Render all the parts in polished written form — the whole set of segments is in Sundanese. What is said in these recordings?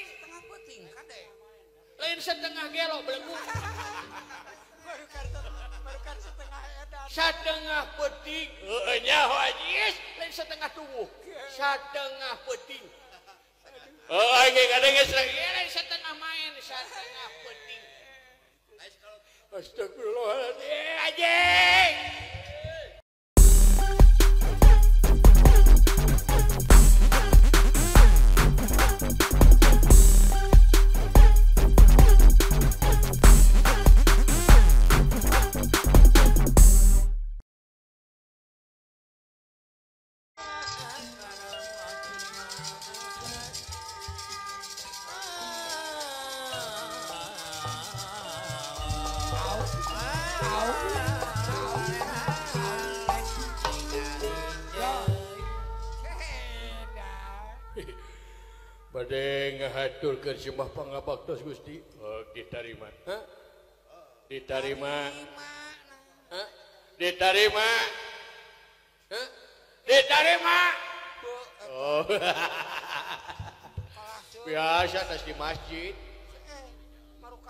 setengah peting kade. Lain setengah gelo belenggu. Barukan setengah edan. Setengah peting. Nyaho ajis lain setengah tubuh. Setengah peting. Aing kadang-kadang lain setengah main, setengah peting. Astagfirullahaladzim, anjing. Bade ngahaturkeun sembah pangabaktos Gusti. Diterima. Hah? Diterima. Hah? Diterima. Hah? Diterima. Oh. Biasa tas di masjid.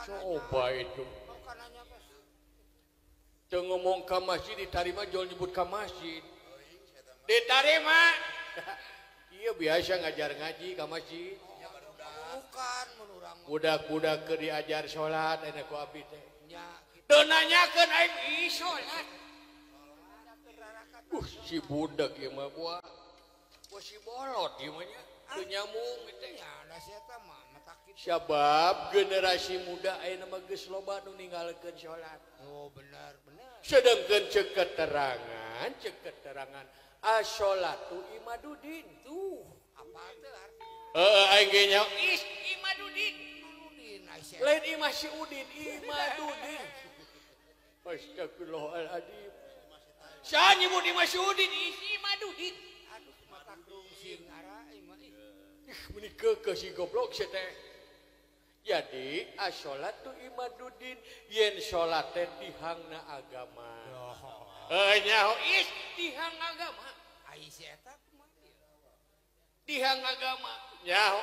Coba itu. Teu ngomong ka masjid diterima jual nyebut ka masjid. Diterima. Iya biasa ngajar ngaji ka masjid. Bukan menurang. Budak-budak ke diajar sholat enak ku abdi teh. Teu nanyakeun aing sholat. Si budak ieu mah buah si bolot ieu mah nya. Teu nyambung teh. Ya da sia teh mah mata kitu. Sabab generasi muda ayeuna mah geus loba nu ninggalkeun sholat. Oh benar. Sedengkeun cek keterangan as-sholatu imadudin. Tuh, apa itu artinya? Aing ge nya imadudin. Aisyah. Lain imah si Udin, imadudin. Astagfirullahaladzim. Saya nyebut imah si Udin, imadudin. Aduh, mata krungsing ara imah. Meni kekeh si goblok si teh. Jadi as-sholatu imadudin, yen sholat teh tihangna agama. Nyaho tihang agama. Aisyah eta kumaha? Tihang agama. Nyaho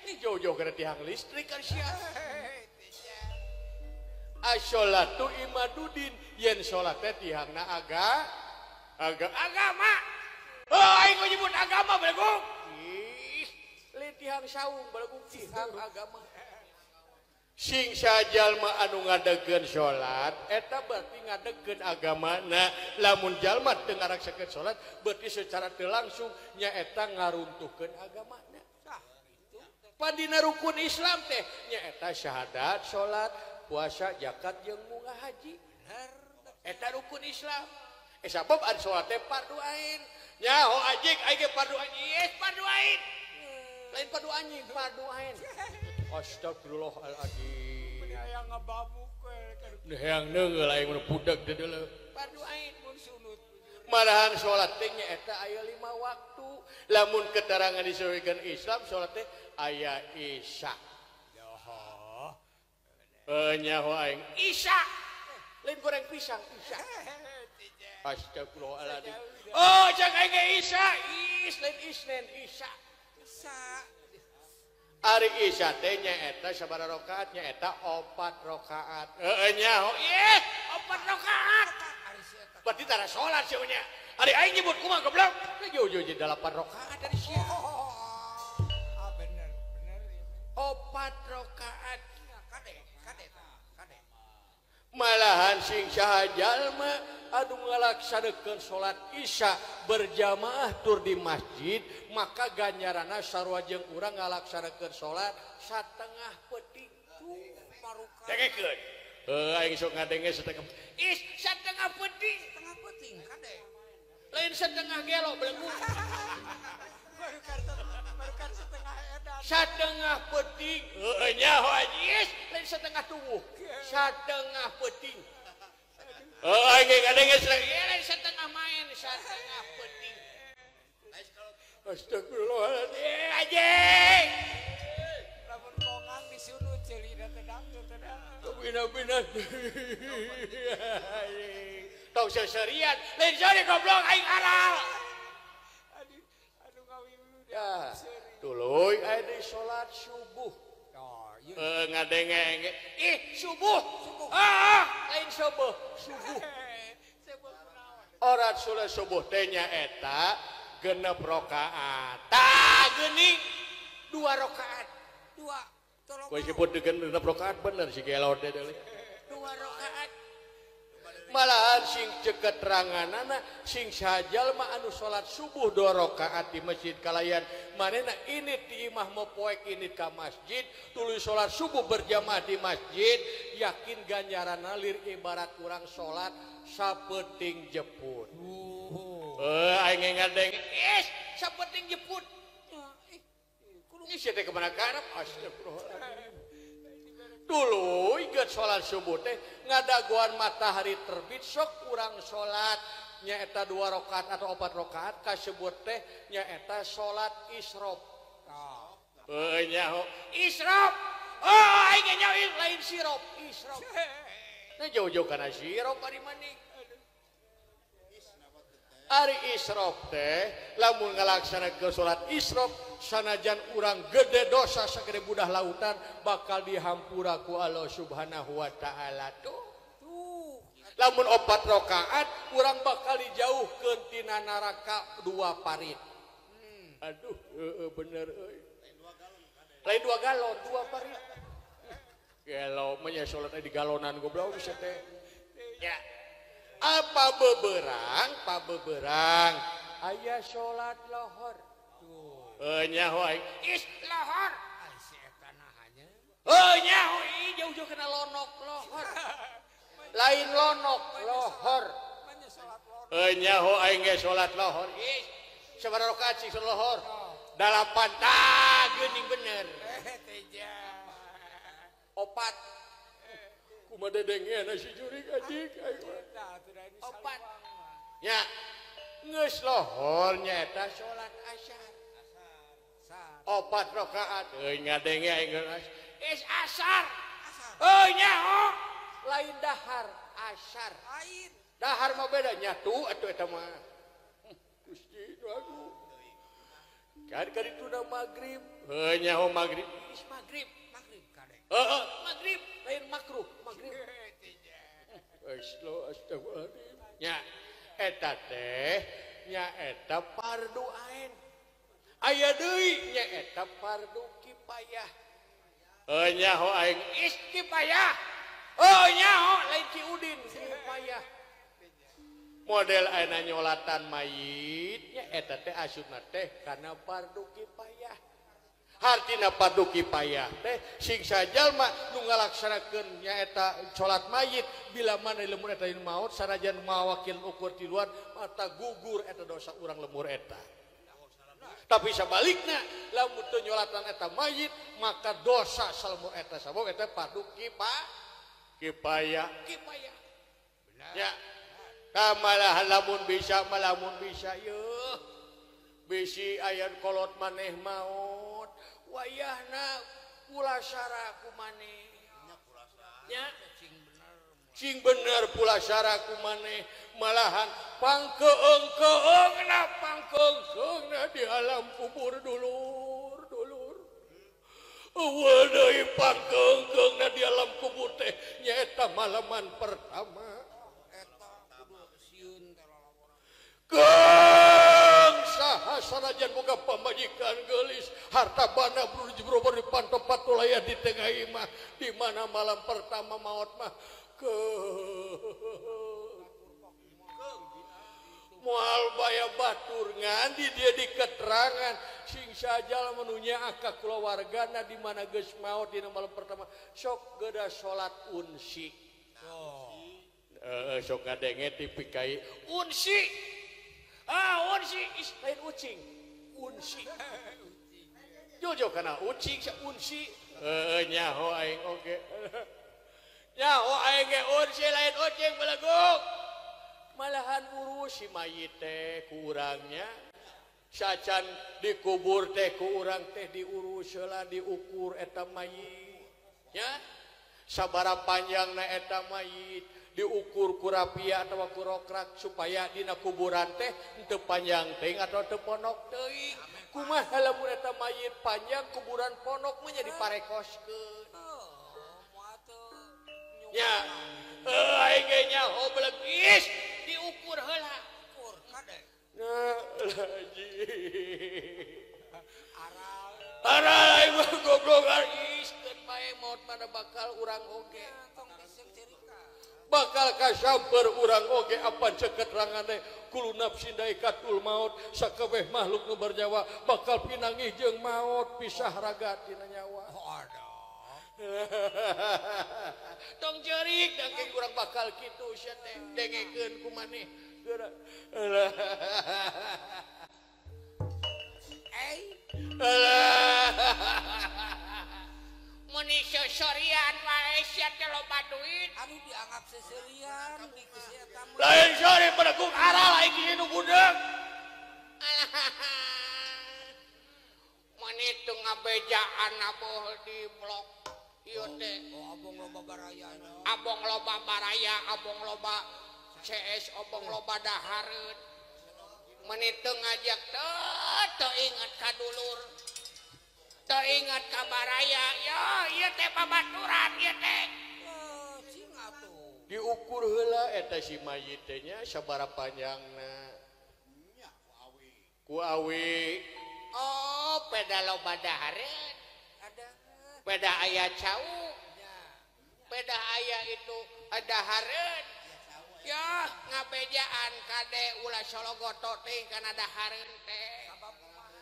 ini jauh-jauh kana tihang listrik kan sia. As-sholatu imadudin, yen sholat teh tihangna agama. Aing nyebut agama belegu. Lain tihang saung belegu tihang agama. Sing sajalma anu ngadegeun sholat eta berarti ngadegeun agamana. Lamun jalma teu ngaraksakeun sholat berarti secara teu langsung nyaeta ngaruntuhkeun agamana. Pandina rukun Islam teh nyaeta syahadat, sholat, puasa, zakat jeung munggah haji. Bener. Eta rukun Islam. Sabab ari sholat teh fardu ain. Nyaho ajik aya ge fardu ain. Yes, fardu ain. Lain fardu anjing, fardu ain. Astagfirullahaladzim. Aya ngababuk we. Hayang neungeul aing mun budak teh deuleu. Fardu ain mun sunut. Malahan sholat teh nyaeta aya 5 waktu. Lamun keterangan disebutkeun Islam sholat teh aya isya. Nyaho aing isya. Lain goreng pisang isya. Astagfirullahaladzim. Oh, cak aing ge isya. Lain isnen isya. Ari isya teh nyaeta sabaraha rakaat? Nyaeta 4 rakaat. Nyaho yes 4 rakaat. Berarti tara sholat sia nya. Ari aing nyebut kumaha goblok? Jauh-jauh 8 rakaat dari sia. Bener. 4 rakaat. Kade. Malahan sing saha jalma anu ngalaksanakeun sholat isya berjamaah tur di masjid, maka ganjaranna sarua jeung urang ngalaksanakeun sholat satengah peting. Dengekeun. Aing sok ngadenge setengah. Satengah peting. Setengah peting kade. Lain setengah gelo belenggu. Barukan setengah edan. Setengah peting. Nyaho ajis lain setengah tubuh. Setengah peting. Aing kadang-kadang lain setengah main, setengah peting. Astagfirullahaladzim, anjing. Lamun kongang disunut ceulina teh dangdut teh. Bina-bina. Tong seserian, lain sari goblok aing halal. Aduh ngawilu Ya. seri. tuluy aya di salat subuh Oh, ieu. ngadengeng subuh lain subuh Sebab kunaon? orat salat subuh teh nyaeta 6 rakaat tah geuning 2 rakaat Dua. Tolong. kowe sebut dengan 6 rakaat bener si gelot teh deui 2 rakaat. malahan sing cek keteranganana sing sajal mah anu salat subuh 2 rakaat di masjid kalayan manehna ini ti imah mopoek ini ka masjid tuluy salat subuh berjamaah di masjid yakin ganjaranna lir ibarat kurang salat sapeting jeput aing ngadeng sapeting jeput kudu ngisi teh kemana karep astagfirullahaladzim dulu ingat sholat subuh teh ngadaguan matahari terbit sok kurang sholat nyaeta 2 rakaat atau 4 rakaat kasebut teh nyaeta sholat isrop nyaho isrop aing nyaho lain sirop isrop nah jauh-jauh kana sirop ari maning ari isrop teh lamun ngalaksanakeun sholat isrop sanajan urang gede dosa sagede budah lautan bakal dihampura ku Allah Subhanahu wa taala tuh lamun 4 rakaat urang bakal dijauhkeun tina neraka 2 parit aduh bener euy lain 2 galon 2 parit gelo mah nya salat di galonan goblok bisa teh ya apa beberang aya salat lohor nyaho aing lohor Si eta nahanya. nyaho jauh-jauh kena lonok lohor lain lonok lohor Manya salat lor. nyaho aing ge salat lohor sabaraha rakaat sing lohor 8 tah geuning bener Teja. 4 kumaha dedengena si jurig adik aing Nah, sudah ini 4 nya geus lohor nyaeta salat asar 4 rakaat ngadenge aing asar nyaho lain dahar asar lain. dahar mah beda nyatu atuh eta mah Gusti aduh kan dituna magrib nyaho magrib maghrib Kadek. magrib lain makruh magrib astagfirullahaladzim nya eta teh nya eta fardu ain aya deui nya eta fardu kifayah nyaho aing kifayah nyaho lain ci udin kifayah model ayeuna nyolatan mayit nya eta teh asupna teh kana fardu kifayah hartina fardu kifayah teh sing sajalma nu ngalaksanakeun nyaeta salat mayit bila mana lemur eta maut sanajan mawakil ukur ti luar mata gugur eta dosa urang lemur eta tapi sebaliknya lamun teu nyolatan eta mayit maka dosa salemur eta sabab eta fardu kifayah ya kamalahan lamun bisa yeuh bisi aya kolot maneh maut wayahna pulasara ku maneh nya sing bener pulasara ku maneh malahan pangkeung-keungna di alam kubur dulur eueuh deui pangkeung-keungna di alam kubur teh nyaeta malaman pertama Kang saha sanajan boga pamajikan geulis harta bana berubah di pantau patulaya di tengah imah di mana malam pertama maut mah moal baya batur ngandi dia di keterangan sing saja menunya akak keluargana di mana geus maut di malam pertama sok geda salat unsi sok ngadenge tipikai unsi unsi lain ucing unsi jojo kana ucing sa unsi nyaho aing oge nyaho aing ge unsi lain ucing beleguk malahan urus si mayit teh kurangnya sacan dikubur teh ku urang teh diurus heula diukur eta mayit nya sabaraha panjangna eta mayit diukur ku rapia atau ku rokrak supaya dina kuburan teh teu panjang teuing atau teu pondok teuing kumaha lamun eta mayit panjang kuburan ponok mah nya diparekoskeun. Nya aing ge nyaho belegis diukur heula. Ukur kade. Nah, haji. Aral Aing mah goblok iskeun bae maot pada bakal urang oge. tong diseur cerita. Bakal kasamper urang oge apa ceketrangane kulu nafsin daikatul maut sakabeh makhluk nu bernyawa bakal pinangih jeung maut pisah raga tina nyawa. Tong jeurik dangke urang bakal kitu sia teh dengekeun ku maneh. Muni sosorian wae sia teh loba duit. Anu dianggap seserian di kesehatan. Lain sore pada kung aral aing kieu nu budeuk. Muni teu ngabejaan aboh di blok ieu teh. Oh abong loba baraya. Abong loba baraya, abong loba CS, abong loba dahareun. Muni teu ngajak teu ingat ka dulur. Teu ingat ka baraya. Yo, ieu teh babaturan ieu teh. Cing atuh. Diukur heula eta si mayit teh nya sabaraha panjangna. Ku awi. Oh, peda loba dahareun. Ada. Peda aya cau. Peda aya itu ada hareun. Ya, ngabejaan kade ulah sologoto teh kana dahareun teh.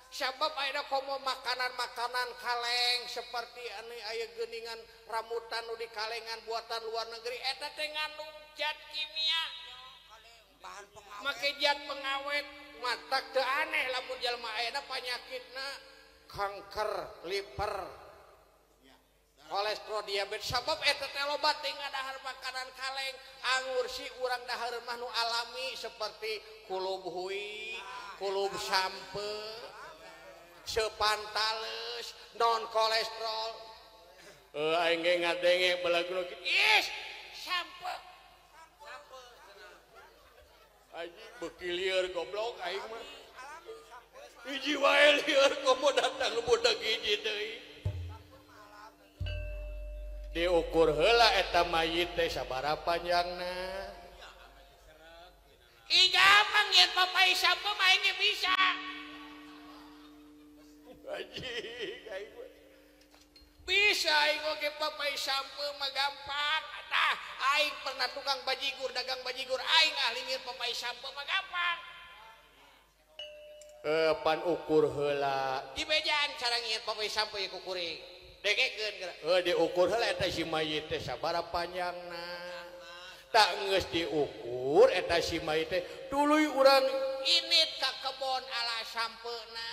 Sabab aya komo makanan-makanan kaleng seperti anu aya geuningan rambutan nu di kalengan buatan luar negeri eta teh ngandung zat kimia. Bahan pengawet. Make zat pengawet matak teu aneh lamun jalma aya panyakitna kanker, liver, kolesterol, diabetes. Sabab eta teh loba teh ngadahar makanan kaleng. Anggur si urang dahar mah nu alami seperti kulub hui, kulub sampe, sepantales, non kolesterol. Aing ge ngadenge belagu kitu. Is, sampe. Aji beuki lieur goblok aing mah. Hiji wae lieur komo datang budak hiji deui. Diukur heula eta mayit teh sabaraha panjangna. Iga manggil papai sampe main bisa. Haji aing mah. Bisa aing oge papai sampe mah gampang. Tah aing pernah tukang bajigur, dagang bajigur aing ahli ngir papai sampe mah gampang. Pan ukur heula. Di bejaan cara ngir papai sampe ku kuring. Degekeun geura. Diukur heula eta si mayit teh sabaraha panjangna. Tak geus diukur eta si mayit teh tuluy urang Init ka kebon ala sampeuna.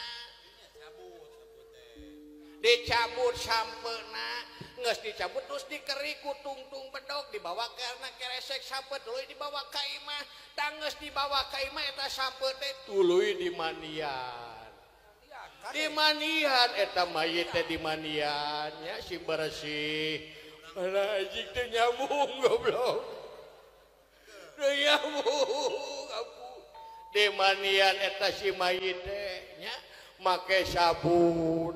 Dicabut sampeuna, geus dicabut terus dikeri ku tungtung bedog dibawa karena keresek sampe tuluy dibawa ka imah. Tang geus dibawa ka imah eta sampe teh tuluy di mandian. Di mandian eta mayit teh di mandian nya si bersih. Alah anjing teh nyambung goblok. Teu nyambung aku. Di mandian eta si mayit teh nya make sabun,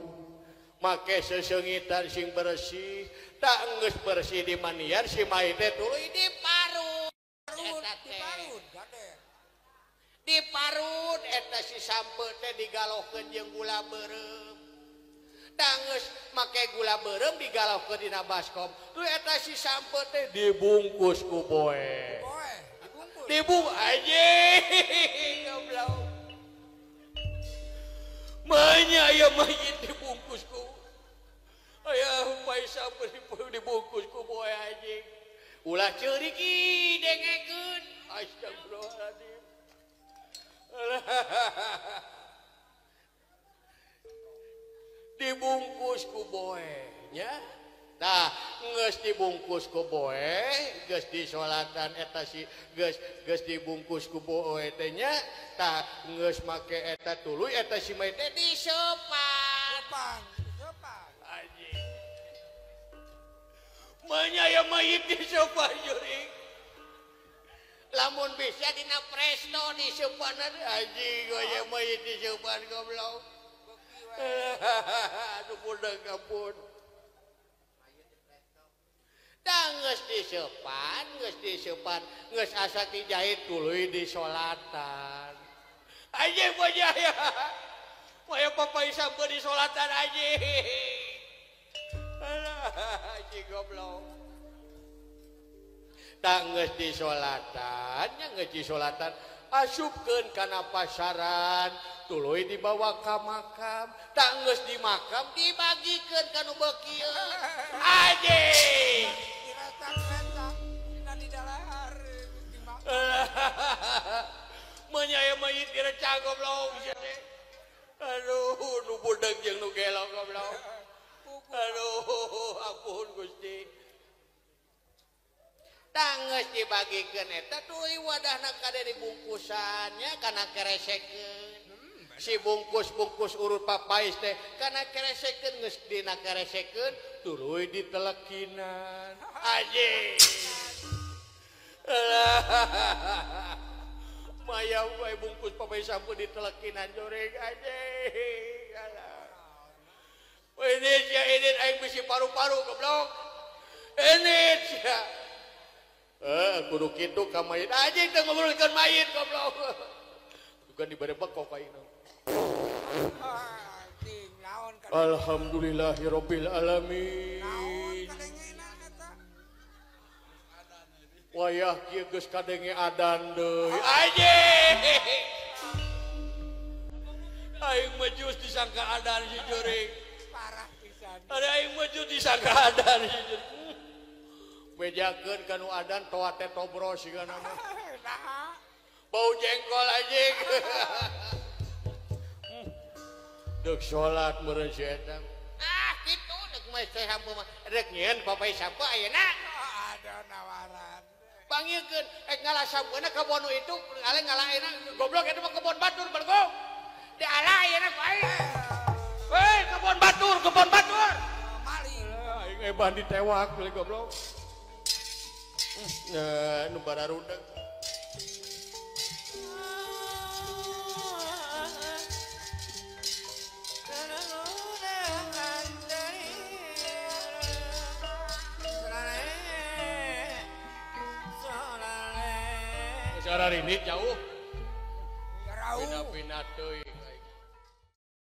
make sesengitan sing bersih. Tak geus bersih di mandian si mayit teh tuluy diparut. Eta teh Diparut gade. diparut eta si sampe teh digalokeun jeung gula beureum. Dangeus make gula beureum digalokeun dina baskom. Tu eta si sampe teh dibungkus ku boe. Boy, dibungkus. Dibung aja goblok. Manya aya mayit dibungkus ku. Aya umpai sampe dibungkus ku boe anjing. Ulah ceurik ih dengekeun. Astagfirullahaladzim. Dibungkus ku boe nya. Nah, geus dibungkus ku boe, geus disolatan eta si geus dibungkus ku boe teh nya. Tah geus make eta tuluy eta si mayit teh disepan. Sopan. anjing. Manya ya mayit disepan juring. Lamun bisa dina presto disepan Anjing aya mayit disepan goblok. Aduh budeg ampun. Geus disepan, geus asa dijahit tuluy di solatan. Anjing bojah ya. Maya papai sampai di solatan anjing. Anjing goblok. Tak geus di solatan, nya geus di solatan asupkeun kana pasaran, tuluy dibawa ka makam, tak geus di makam dibagikeun ka nu beukieu. Anjing. Diretak-retak dina di dalahar di makam. Menyaya mayit direcak goblok. Aduh, nu budeg jeung nu gelo goblok. Aduh, ampun Gusti. Tanggeus dibagikeun eta tuluy wadahna kade dibungkusannya kana keresekeun. Si bungkus-bungkus urut papais teh kana keresekeun geus dina keresekeun tuluy ditelekinan. Anjing. Maya wae bungkus papais sampun ditelekinan joreng anjing. Ini sia ini aing bisi paru-paru goblok. Ini sia. Kudu kitu ka mayit. Anjing teu ngobrolkeun mayit goblok. Bukan dibere bekok ka ieu. Anjing naon ka. Alhamdulillahirabbil alamin. Naon kadengena eta. Wayah kieu geus kadenge adan deui. Anjing. Aing mejus disangka adan si Juring. Parah pisan. Ada aing mejus disangka adan si Juring. Bejakeun kanu adan toa teh tobros sigana mah. Nah. Bau jengkol anjing. Deuk salat meureun si eta. Kitu deuk mah teh hampu mah. Rek nyieun papai sampo ayeuna. Ada nawaran. Pangiekeun ngalah sampeuna ka bonu itu ngalaina goblok eta mah kebon batur bergong. Di ala ayeuna ku aing. Hei, kebon batur, kebon batur. Maling. Aing eban ditewak beli goblok. Nah, nu bararudeg. Cara rinit jauh. Garau. Pindah-pindah teuy.